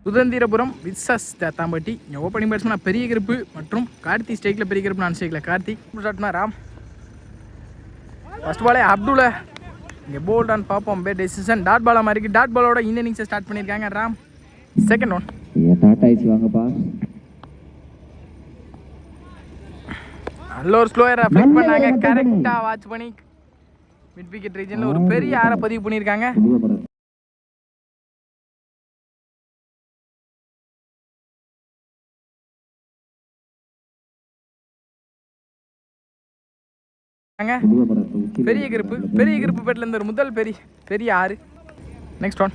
Suthanthirapuram versus Thethampatti. இங்கே opening batsman பெரிய கிருப்பு மற்றும் கார்த்தி ஸ்ட்ரைக்கில் பெரிய கிருப்பு, நான் ஸ்ட்ரைக்கில் கார்த்தி. ஸ்டார்ட்னா ராம். ஃபர்ஸ்ட் பாலே அப்துல்ல இங்கே போல்ட் ஆன் பார்ப்போம். Bad decision. டாட் பாலாக மாதிரி டாட் பாலோட இந்த இன்னிங்ஸை ஸ்டார்ட் பண்ணியிருக்காங்க ராம். செகண்ட் ஒன் நல்ல ஒரு ஸ்லோயராக ஃபிளிக் பண்ணாங்க. கரெக்டாக வாட்ச் பண்ணி மிட் விக்கெட் ரீஜனில் ஒரு பெரிய ஆரை பதிவு பண்ணியிருக்காங்க. பெரிய கிருப்பு பேட்ல இருந்து ஒரு முதல் பெரிய ஆறு. நெக்ஸ்ட் ஒன்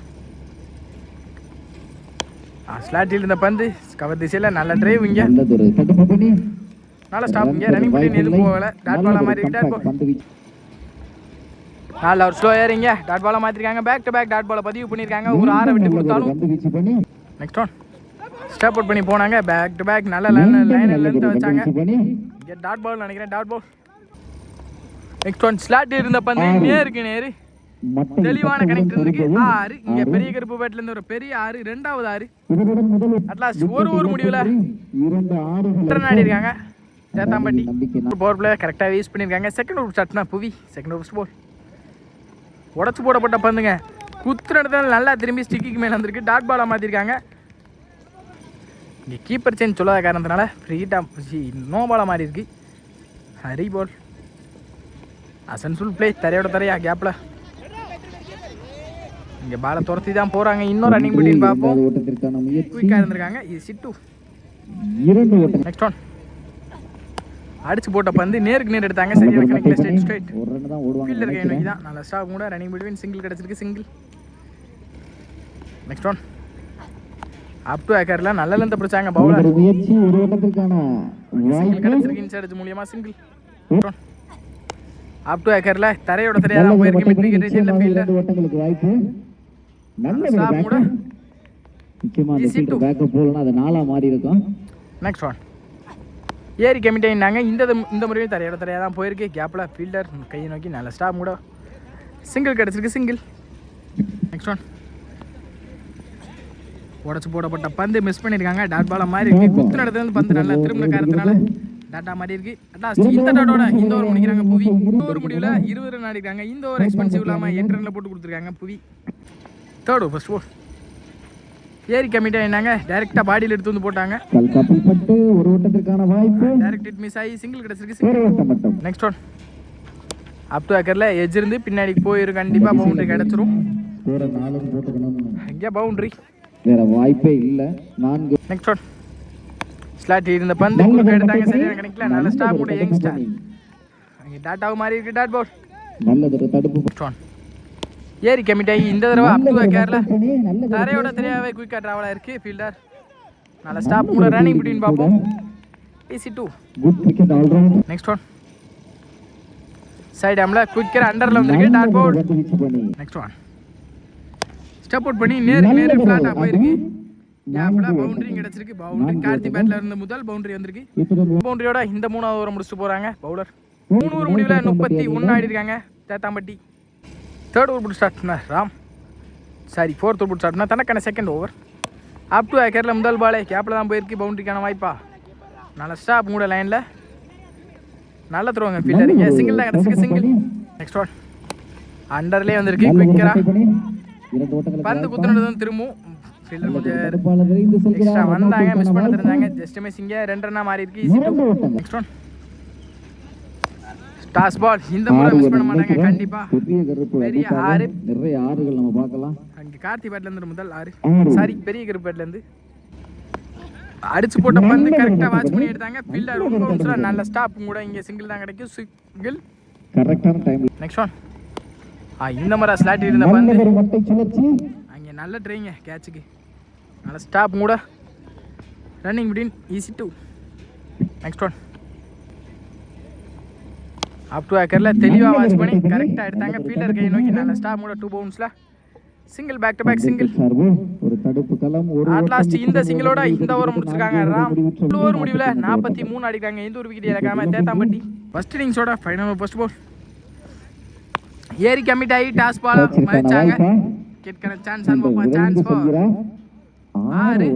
ஸ்லாட்டில் இருந்த பந்து கவர் திசையில் நல்ல டிரைவ். இங்கே நல்ல ஸ்டாப். இங்கே ரன்னிங் பண்ணி எதுவும் போகல. டாட் பாலா மாதிரி நல்ல ஒரு ஸ்லோ ஏறிங்க. டாட் பாலா மாற்றிருக்காங்க. பேக் டு பேக் டாட் பாலை பதிவு பண்ணியிருக்காங்க. ஒரு ஆறை விட்டு கொடுத்தாலும். நெக்ஸ்ட் ஒன் ஸ்டெப் அவுட் பண்ணி போனாங்க. பேக் டு பேக் நல்ல லைன் லென்த் வச்சாங்க. இங்கே டாட் பால் நினைக்கிறேன். Dot ball. Next one slot இருந்த பந்து நேருக்கு நேரு தெளிவான கனெக்ட் இருக்கு. ஆறு. இங்க பெரிய கருப்பு பேட்ல இருந்து ஒரு பெரிய ஆறு. ரெண்டாவது ஆறு. அட்லாஸ்ட் ஒரு முடிவுல ரன் ஆடி இருக்காங்க தேத்தாம்பட்டி. பவர் பிளே கரெக்டா யூஸ் பண்ணிருக்காங்க. செகண்ட் ஓவர் ஸ்டார்ட்னா புவி. செகண்ட் ஓவர் பால் உடச்சு போடப்பட்ட பந்துங்க. குத்துற இடத்துல நல்லா திரும்பி ஸ்டிக்கு மேல வந்திருக்கு. டாட் பாலா மாத்திருக்காங்க. இங்க கீப்பர் சேஞ்ச் சொல்லாத காரணத்தினால ஃப்ரீட்டா நோ பாலா மாறி இருக்கு. ஹரி பால். அசன்ஃபுல் பிளே. தரையா கேப்பில் இங்கே பாலை துரத்தி தான் போகிறாங்க. இன்னொரு ரன்னிங் பிடின்னு பார்ப்போம். குயிக்காக இருந்திருக்காங்க. இது சிட்டு. நெக்ஸ்ட் ஒன் அடிச்சு போட்ட பந்து நேருக்கு நேர் எடுத்தாங்க. சரியான கணக்கில் ஸ்ட்ரைட் ஃபீல்டர் கை நோக்கி தான். நல்ல ஸ்டாப் கூட ரன்னிங் பிட்வீன் சிங்கிள் கிடச்சிருக்கு. Single. Next one up to ஏக்கரில் நல்ல லென்த்தை பிடிச்சாங்க பவுலர். சிங்கிள் கிடச்சிருக்கு. இன்சைட் அடிச்சு மூலியமாக சிங்கிள். அப் டு ஏக்கர்ல தரையோட தரையா தான் போயிருக்கு. மிட் விக்கெட் ரீஜன்ல ஃபீல்டர் வாய்ப்பு. நல்ல ஸ்டாப் கூட முக்கியமா அந்த ஃபீல்டர் பேக்கப் போலனா அது நாலா மாறி இருக்கும். நெக்ஸ்ட் ஒன் ஏரி கமிட்டினாங்க. இந்த முறையும் தரையோட தரையா தான் போயிருக்கு. கேப்ல ஃபீல்டர் கையை நோக்கி நல்ல ஸ்டாப் கூட சிங்கிள் கிடைச்சிருக்கு. சிங்கிள். நெக்ஸ்ட் ஒன் உடச்சு போடப்பட்ட பந்து மிஸ் பண்ணிருக்காங்க. டாட் பாலா மாதிரி இருக்கு. குத்துன இடத்துல இருந்து பந்து நல்லா திரும்பின காரணத்தினால டாட்டா மாதிரி இருக்கு. அட்லாஸ்ட் இந்த டாட்டோட இந்த ஓவர் முடிக்கிறாங்க புவி. ஒரு முடிவில் 20 ரன் ஆடிருக்காங்க. இந்த ஓவர் எக்ஸ்பென்சிவ் இல்லாமல் 8 ரன்ல போட்டு கொடுத்துருக்காங்க புவி. தேர்ட் ஓவர் ஃபர்ஸ்ட் ஓவர் ஏரி கமிட்டா என்னாங்க டைரக்டா பாடியில் எடுத்து வந்து போட்டாங்க. ஒரு ஓட்டத்திற்கான வாய்ப்பு டைரக்ட் ஹிட் மிஸ் ஆகி சிங்கிள் கிடைச்சிருக்கு. நெக்ஸ்ட் ஒன் அப் டு ஏக்கர்ல எட்ஜ் இருந்து பின்னாடி போயிரு. கண்டிப்பா பவுண்டரி கிடைச்சிரும். இங்கே பவுண்டரி வேற வாய்ப்பே இல்லை. 4. நெக்ஸ்ட் ஒன் ஸ்லாட் இருந்த பந்து குறுக்க எடுத்தாங்க. சரியான கணக்கில் நல்ல ஸ்டாப் கூட யங்ஸ்டர். அங்கே டாட்டாவு மாறி இருக்கு. டாட் பால் நல்லது தடுப்பு. ஏரி கமிட் ஆகி இந்த தடவை அப் டு ஏக்கர்ல தரையோட தெரியாவே குயிக்கா டிராவலா இருக்கு ஃபீல்டர். நல்ல ஸ்டாப் கூட ரன்னிங் பிட்வீன் பார்ப்போம். Easy 2. Good wicket all round. Next one side ஆம்ல குயிக்கர் அண்டர்ல வந்திருக்கு. Dot ball. Next one step out பண்ணி நேர் ஃபிளாட்டா போயிருக்கு. கேப்ல பவுண்டரி கிடைச்சிருக்கு. பவுண்டரி கார்த்தி பேட்ல இருந்த முதல் பவுண்டரி வந்திருக்கு. பவுண்டரியோட இந்த 3வது ஓவர் முடிச்சுட்டு போறாங்க பவுலர். 3 ஓவர் முடிவுல 31 ஆடி இருக்காங்க தேத்தாம்பட்டி. தேர்ட் ஓவர் ஸ்டார்ட்னா ராம். சாரி ஃபோர்த் ஓவர் ஸ்டார்ட்னா தனக்கான செகண்ட் ஓவர். அப் டு ஏக்கர்ல முதல் பாலே கேப்ல தான் போயிருக்கு. பவுண்டரிக்கான வாய்ப்பா. நல்ல ஸ்டாப் கூட லைன்ல நல்ல த்ரோங்க ஃபீல்டரிங்க. சிங்கிள் தான் கிடைச்சிருக்கு. சிங்கிள். நெக்ஸ்ட் ஒன் அண்டர்லேயே வந்திருக்கு. குயிக்கரா பந்து குத்துனது திரும்பவும் ஃபீல்டர் கொஞ்சம் எக்ஸ்ட்ரா வந்தாங்க. மிஸ் பண்ண தெரிஞ்சாங்க. Just miss. இங்கே 2 ரன்னா மாறி இருக்கு. Easy 2. Next one toss ball. இந்த முறை மிஸ் பண்ண மாட்டாங்க கண்டிப்பா. பெரிய 6. நிறைய ஆறுகள் நம்ம பார்க்கலாம். அங்கே கார்த்தி பேட்ல இருந்து முதல் 6. சாரி பெரிய கருப்பு பேட்ல இருந்து அடிச்சு போட்ட பந்து கரெக்டா வாட்ச் பண்ணி எடுத்தாங்க. ஃபீல்டர் ரொம்ப நல்ல ஸ்டாப் கூட. இங்கே சிங்கிள் தான் கிடைக்கும். சிங்கிள் கரெக்டான டைம். நெக்ஸ்ட் ஒன் இந்த முறை ஸ்லாட் இருந்த பந்து அங்கே நல்ல ட்ரைங்க கேட்சுக்கு. நல்ல ஸ்டாப் கூட running between. Easy 2. Next one up to ஏக்கரில் தெளிவாக வாட்ச் பண்ணி கரெக்டாக எடுத்தாங்க. ஃபீல்டர் கையை நோக்கி நல்ல ஸ்டாப் கூட 2 பவுன்ஸில் single. Back to back single. At last இந்த சிங்கிளோட இந்த ஓவர் முடிச்சிருக்காங்க ராம். ஓவர் முடிவில் 43 அடிக்காங்க. எந்த ஒரு விக்கெட் இழக்காம தேத்தாம்பட்டி. ஃபர்ஸ்ட் இன்னிங்ஸோட ஃபைனல் ஓவர் ஃபர்ஸ்ட் பால் ஏரி கமிட் ஆகி டாஸ் பால் மதிச்சாங்க. கேட்கிற சான்ஸ் அனுப்ப சான்ஸ் 6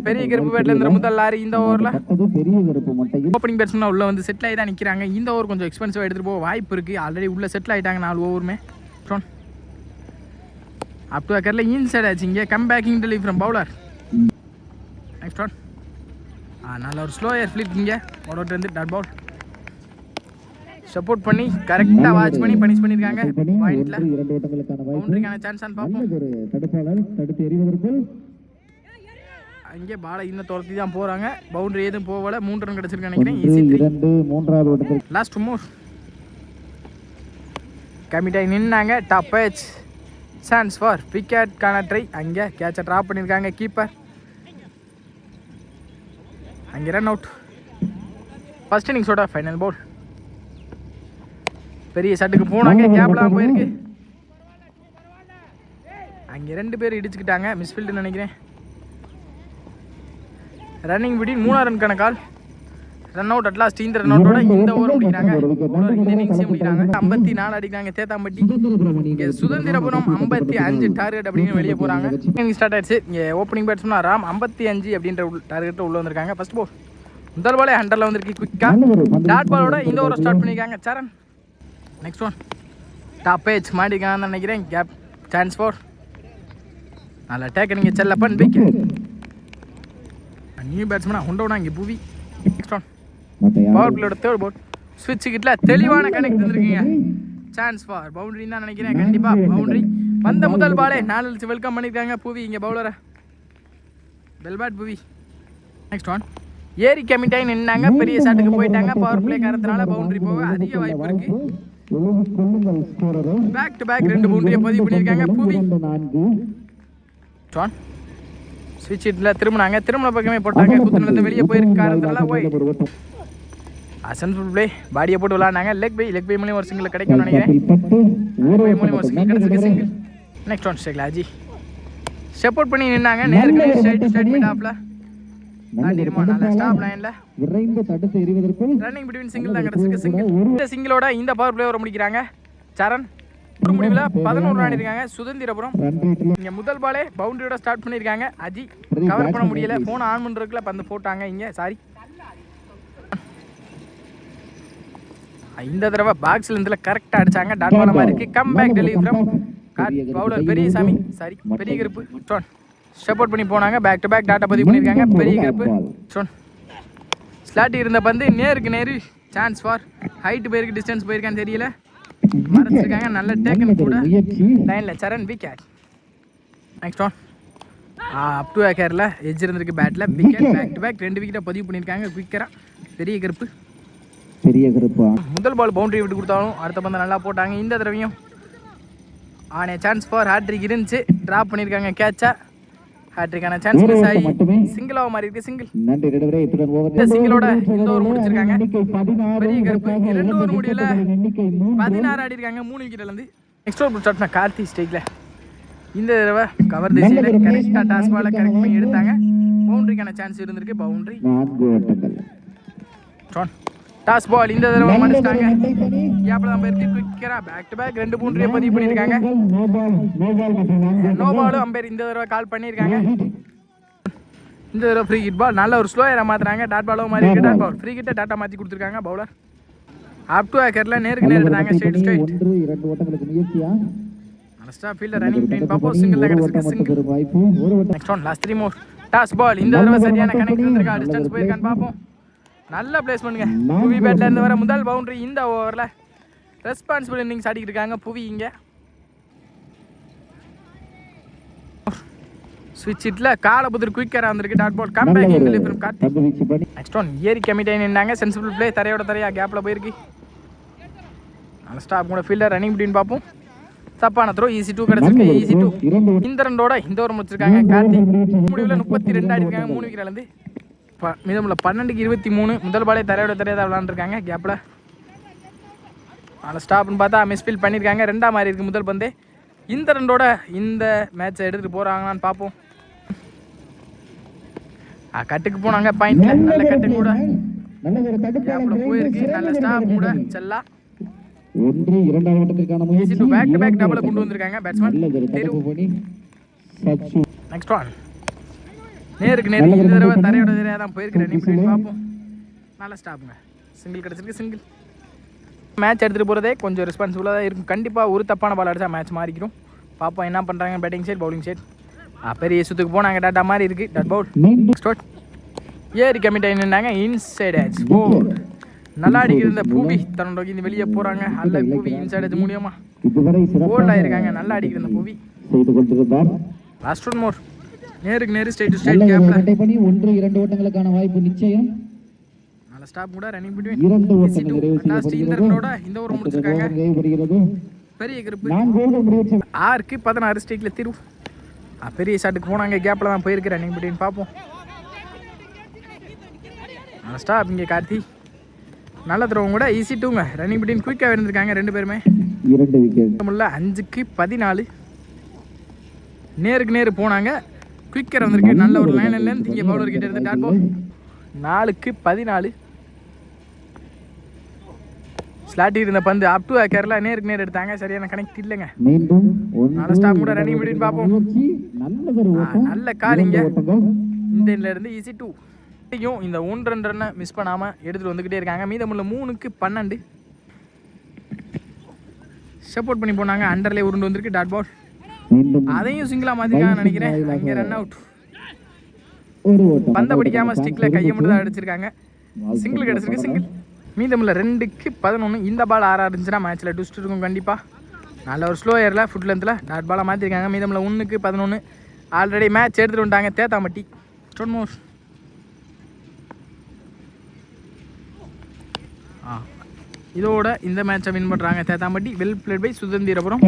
பெரிய கருப்பு பேட்ல இருந்த முதல் லாரி இந்த ஓவரில் பெரிய கருப்பு மட்டையில் ஓப்பனிங் பேட்ஸ்மேன் உள்ள வந்து செட்டில் ஆகி தான் நிற்கிறாங்க. இந்த ஓவர் கொஞ்சம் எக்ஸ்பென்சிவாக எடுத்துகிட்டு போக வாய்ப்பு இருக்குது. ஆல்ரெடி உள்ள செட்டில் ஆகிட்டாங்க 4 ஓவருமே. அப் டு அக்கரில் இன்சைட் ஆச்சு. இங்கே come backing delivery from bowler. Next one நல்ல ஒரு ஸ்லோ ஏர் ஃபிளிக். இங்கே ஓடோட்டு வந்து டாட் பவுல் சப்போர்ட் பண்ணி கரெக்டாக வாட்ச் பண்ணி பனிஷ் பண்ணியிருக்காங்க. பாயிண்ட்ல 2 ஓட்டங்களுக்கான பவுண்டரிக்கான சான்ஸ் பார்ப்போம். ஒரு தடுப்பாளர் தடுத்து எறிவதற்குள் அங்கே பாலை இன்னும் துரத்தி தான் போகிறாங்க. பவுண்டரி எதுவும் போகல. 3 ரன் கிடச்சிருக்கு நினைக்கிறேன். ஈஸி 2 மூன்றாவது ஓட்டத்தில் லாஸ்ட் மூவ் கமிட்டாகி நின்னாங்க. டாப் ஏச் சான்ஸ் ஃபார் விக்கெட்கான ட்ரை. அங்கே கேட்சை ட்ராப் பண்ணியிருக்காங்க கீப்பர். அங்கே ரன் அவுட். ஃபர்ஸ்ட் இன்னிங்ஸோட ஃபைனல் பவுல். பெரிய சட்டுக்கு போனாங்க. கேப்லாம் போயிருக்கு. அங்கே 2 பேர் இடிச்சுக்கிட்டாங்க. மிஸ்ஃபீல்டு நினைக்கிறேன். ரன்னிங் பிட்வீன் 3 ரன்கான கால். Run out at last. இந்த ரன் அவுட்டோட இந்த ஓவர் முடிக்கிறாங்க. இந்த இன்னிங்ஸே முடிக்கிறாங்க. 54 அடிக்கிறாங்க தேத்தாம்பட்டி. இங்கே சுதந்திரபுரம் 55 டார்கெட் அப்படின்னு வெளியே போகிறாங்க. இன்னிங் ஸ்டார்ட் ஆயிடுச்சு. இங்கே ஓப்பனிங் பேட்ஸ்மேன் ராம் 55 அப்படின்ற டார்கெட் உள்ள வந்திருக்காங்க. ஃபர்ஸ்ட் பால் முதல் பாலே 100ல் வந்திருக்கு குயிக்காக. டாட் பாலோட இந்த ஓவரை ஸ்டார்ட் பண்ணியிருக்காங்க Charan. Next one top edge மாட்டிருக்காங்கன்னு நினைக்கிறேன். கேப் சான்ஸ் ஃபார் நல்லா டேக். நீங்கள் செல்லப்பன் விக்கெட். நியூ பேட்ஸ்மேனா ஹொண்டோனா இங்கே புவி. நெக்ஸ்ட் ஒன் பவர் பிளேயோட தேர்ட் பால். ஸ்விட்ச் கிட்ல தெளிவான கனெக்ட் தந்துருக்கீங்க. சான்ஸ் ஃபார் பவுண்டரி தான் நினைக்கிறேன். கண்டிப்பாக பவுண்டரி. வந்த முதல் பாலே 4 வெல்கம் பண்ணியிருக்காங்க புவி. இங்கே பவுலரை பெல்பேட் புவி. நெக்ஸ்ட் ஒன் ஏரி கமிட்டாகி நின்னாங்க. பெரிய ஷாட்டுக்கு போயிட்டாங்க. பவர் பிளே காரணத்தினால பவுண்டரி போக அதிக வாய்ப்பு இருக்கு. பேக் டு பேக் 2 பவுண்டரியை பதிவு பண்ணியிருக்காங்க புவி. ஜான் ஸ்விட்ச் இட்டில் திரும்பினாங்க. திரும்பின பக்கமே போட்டாங்க. குத்துனது வெளியே போயிருக்கு காரணத்தினால போய் சென்ட்ரல் பிளே பாடியை போட்டு விளாண்டாங்க. லெக் பை மூலியம் ஒரு சிங்கிள் கிடைக்கும்னு நினைக்கிறேன். மூலியம் ஒரு சிங்கிள் கிடைச்சிருக்கு. சிங்கிள். நெக்ஸ்ட் ஒன் ஸ்டேக்லாஜி சப்போர்ட் பண்ணி நின்னாங்க. நேருக்கு ஸ்ட்ரைட் மிட் ஆஃப்ல தாண்டிருமா. நல்ல ஸ்டாப் லைன்ல விரைந்து தடுத்து எறிவதற்குள் ரன்னிங் பிட்வீன் சிங்கிள் தான் கிடைச்சிருக்கு. சிங்கிள். இந்த சிங்கிளோட இந்த பவர் பிளே வர முடிக்கிறாங்க சரண். ஒரு முடிவில் 11 ரன் இருக்காங்க சுதந்திரபுரம். இங்கே முதல் பாலே பவுண்டரியோட ஸ்டார்ட் பண்ணியிருக்காங்க. அஜி கவர் பண்ண முடியல. ஃபோன் ஆன் பண்ணுறதுக்குள்ள பந்து போட்டாங்க. இங்கே சாரி. இந்த தடவை பாக்ஸ்ல இருந்துல கரெக்டாக அடிச்சாங்க. டாட் பால் மாதிரி இருக்கு. Come back delivery from bowler Periyasamy. Sorry Periya Karuppu. Stone support பண்ணி போனாங்க. பேக் டு பேக் டாட்டா பதிவு பண்ணியிருக்காங்க. பெரிய கருப்பு ஸ்டோன் ஸ்லாட்டி இருந்த பந்து நேருக்கு நேரு. சான்ஸ் ஃபார் ஹைட் போயிருக்கு. டிஸ்டன்ஸ் போயிருக்கான்னு தெரியல. மறைச்சிருக்காங்க. நல்ல டேக்கன் கூட. லைனில் Charan wicket. Next one up to ஏக்கரில் எஜ் இருந்திருக்கு பேட்டில். விக்கெட். பேக் டு பேக் 2 விக்கெட்டை பதிவு பண்ணியிருக்காங்க குயிக்கராக. பெரிய கருப்பு. முதல் பால் பவுண்டரி விட்டு கொடுத்தாலும் அடுத்த பந்து நல்லா போட்டாங்க. இந்த தடவையும் ஆனே சான்ஸ் ஃபார் ஹேட்ரிக் இருந்துச்சு. ட்ராப் பண்ணியிருக்காங்க கேட்சா. ஹேட்ரிக்கான சான்ஸ் மிஸ் ஆகி சிங்கிளாக மாறி இருக்கு. சிங்கிள். இந்த சிங்கிளோட இந்த ஓவர் முடிச்சிருக்காங்க. பெரிய கருப்பு 2 ஓவர் முடியல 16 ஆடி இருக்காங்க 3 விக்கெட்லேருந்து. நெக்ஸ்ட் ஓவர் ஸ்டார்ட் பண்ண கார்த்தி ஸ்டேக்கில் இந்த தடவை கவர் திசையில் கரெக்டாக டாஸ் பாலை கரெக்ட் பண்ணி எடுத்தாங்க. பவுண்டரிக்கான சான்ஸ் இருந்திருக்கு. பவுண்டரி. டாஸ் பால் இந்த தடவை மடிச்சிட்டாங்க. கேப்ல தான் போயிருக்கு குயிக்கரா. பேக் டு பேக் 2 பவுண்டரியை பதிவு பண்ணியிருக்காங்க. நோ பாலும் அம்பேர் இந்த தடவை கால் பண்ணியிருக்காங்க. இந்த தடவை ஃப்ரீ ஹிட் பால். நல்ல ஒரு ஸ்லோ ஏரை மாற்றுறாங்க. டாட் பாலும் மாதிரி இருக்கு. டாட் பால் ஃப்ரீ ஹிட்டை டாட்டா மாற்றி கொடுத்துருக்காங்க பவுலர். அப் டு ஏக்கரில் நேருக்கு நேர் எடுத்தாங்க. Straight stop fielder running between பாப்போம். சிங்கிள் தான் கிடைச்சிருக்கு. சிங்கிள். நெக்ஸ்ட் ஒன் லாஸ்ட் 3 மோர். டாஸ் பால் இந்த தடவை சரியான கனெக்ட் இருந்திருக்கா. டிஸ்டன்ஸ் போயிருக்கான்னு பார்ப்போம். நல்ல பிளேஸ் பண்ணுங்க. புவி பேட்ல இருந்து வர முதல் பவுண்டரி இந்த ஓவரில். ரெஸ்பான்சிபிள் இன்னிங்ஸ் ஆடிக்கிட்டு இருக்காங்க புவி. இங்கே ஸ்விட்ச் இட்டில் காலபுதர் குயிக்கராக வந்திருக்கு. Dot ball come back in delivery from Karthi. Next one ஏரி கமிட்டாகி நின்னாங்க. Sensible play. தரையோட தரையா கேப்பில் போயிருக்கு. நல்ல ஸ்டாப் கூட ஃபீல்டர் ரன்னிங் பிட்வீன் பார்ப்போம். தப்பான த்ரோ. ஈஸி 2 கிடச்சிருக்கு. ஈஸி 2. இந்த ரன்னோட இந்த ஓவர் முடிச்சிருக்காங்க கார்த்தி. முடிவில் 32 ஆடி இருக்காங்க 3 விக்கெட்லேருந்து. மீதமுள்ள 12க்கு 23. முதல் பாலே தரையோட தரையாக விளாண்டுருக்காங்க கேப்பில். அதில் ஸ்டாப்னு பார்த்தா மிஸ்ஃபீல் பண்ணியிருக்காங்க. 2ஆ மாறி இருக்குது முதல் பந்தே. இந்த ரன்னோட இந்த மேட்சை எடுத்துகிட்டு போகிறாங்களான்னு பார்ப்போம். கட்டுக்கு போனாங்க பாயிண்ட்ல. நல்ல கட்டு கூட கேப்பில் போயிருக்கு. நல்ல ஸ்டாப் கூட செல்லா. 1-2 ஓட்டத்திற்கான முயற்சி. பேக் டு பேக் டபுளை கொண்டு வந்திருக்காங்க பேட்ஸ்மேன். Next one. நேருக்கு நேர் இந்த தடவை தரையோட தரையாக தான் போயிருக்கு. ரன்னிங் பண்ணி பார்ப்போம். நல்லா ஸ்டாப்புங்க. சிங்கிள் கிடச்சிருக்கு. சிங்கிள். மேட்ச் எடுத்துகிட்டு போகிறதே கொஞ்சம் ரெஸ்பான்சிபிளாக தான் இருக்கும். கண்டிப்பாக ஒரு தப்பான பால் அடித்தா மேட்ச் மாறிக்கிறோம். பார்ப்போம் என்ன பண்ணுறாங்க. பேட்டிங் சைட் பவுலிங் சைட் பெரிய சுற்றுக்கு போனாங்க. டாட்டா மாதிரி இருக்குது. டாட் பவுல். ஸ்டார்ட். ஏறி கமிட் ஆகினாங்க. இன்சைட் ஏஜ் போல். நல்லா அடிக்கிற இந்த பூவி தன்னோட இந்த வெளியே போகிறாங்க. அல்ல பூவி இன்சைட் ஏஜ் மூலியமா போல்ட் ஆகிருக்காங்க. நல்லா அடிக்கிற இந்த பூவி. Last one more. நேருக்கு நேரு ஸ்ட்ரைட் டு ஸ்ட்ரைட் கேப்ல 1-2 ஓட்டங்களுக்கான வாய்ப்பு நிச்சயம். நல்ல ஸ்டாப் கூட ரன்னிங் பிட்வீன் 2 ஓட்டங்கள் நிறைவு லாஸ்ட் இந்த ரன்னோட இந்த ஓவர் முடிச்சிருக்காங்க. செய்யப்படுகிறது. பெரிய கிரிப் 4 ஓவர் முடிவு. 6க்கு 16 ஸ்ட்ரைக்ல தீர்வு. பெரிய ஷாட்டுக்கு போனாங்க. கேப்ல தான் போயிருக்கு. ரன்னிங் பிட்வீன் பார்ப்போம். நல்ல ஸ்டாப் இங்கே கார்த்தி. நல்ல த்ரோவும் கூட ஈஸி டூங்க. ரன்னிங் பிட்வீன் குயிக்காக இருந்திருக்காங்க ரெண்டு பேருமே. 2 விக்கெட். 5க்கு 14. நேருக்கு நேரு போனாங்க. குயிக்கர் வந்திருக்கு. நல்ல ஒரு லைன்லேருந்து இங்கே பவுலர் கிட்ட இருந்து டாட் பால். 4க்கு 14. ஸ்லாட்டி இருந்த பந்து அப் டு கேரளா நேருக்கு நேர் எடுத்தாங்க. சரியான கனெக்ட் இல்லைங்க. மீண்டும் நல்ல ஸ்டாப் கூட ரன்னிங் பிட்வீன் பார்ப்போம். நல்ல காலிங்க. இந்த எண்ட்ல இருந்து ஈஸி டூ. இந்த 1-2 ரன்னை மிஸ் பண்ணாமல் எடுத்துகிட்டு வந்துக்கிட்டே இருக்காங்க. மீதமுள்ள 3க்கு 12. சப்போர்ட் பண்ணி போனாங்க. அண்டர்லேயே உருண்டு வந்திருக்கு. Dot ball. அதையும் சிங்கிளாக மாற்றிருக்காங்க நினைக்கிறேன். அங்கே ரன் அவுட். பந்தை பிடிக்காமல் ஸ்டிக்கில் கையை மட்டும் தான் அடிச்சிருக்காங்க. சிங்கிள் கிடச்சிருக்கு. சிங்கிள். மீதமுள்ள 2க்கு 11. இந்த பால் 6 இருந்துச்சுன்னா மேட்ச்சில் ட்விஸ்ட் இருக்கும் கண்டிப்பாக. நல்ல ஒரு ஸ்லோ ஏரில் ஃபுட் லென்த்தில் டாட் பாலாக மாற்றிருக்காங்க. மீதமுள்ள 1க்கு 11. ஆல்ரெடி மேட்ச் எடுத்துகிட்டு வந்துட்டாங்க தேத்தாம்பட்டி. சொன்னோம். இதோட இந்த மேட்சை வின் பண்ணுறாங்க Thethampatti. Well played by Suthanthirapuram.